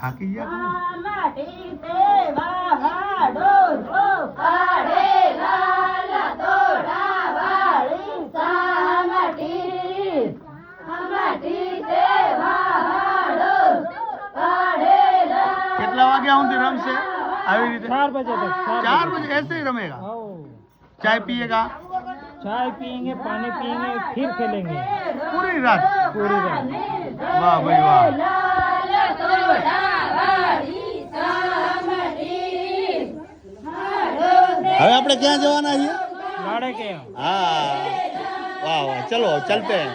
થાકી ગયા માટી તે વાહાડો રો કાઢે લાલ તોડા વાળી સામટી માટી તે વાહાડો કાઢે લાલ કેટલા વાગ્યા સુધી રમશે આવી રીતે 4 बजे तक 4 बजे ऐसे ही रमेगा चाय पिएगा चाय पियेंगे पानी पियेंगे फिर खेलेंगे पूरी रात पूरी रात वाह भाई वाह લાલ તોડા વાળી સામટી હવે આપણે ક્યાં જવાના છીએ लाड़े के हाँ वाह वाह चलो चलते हैं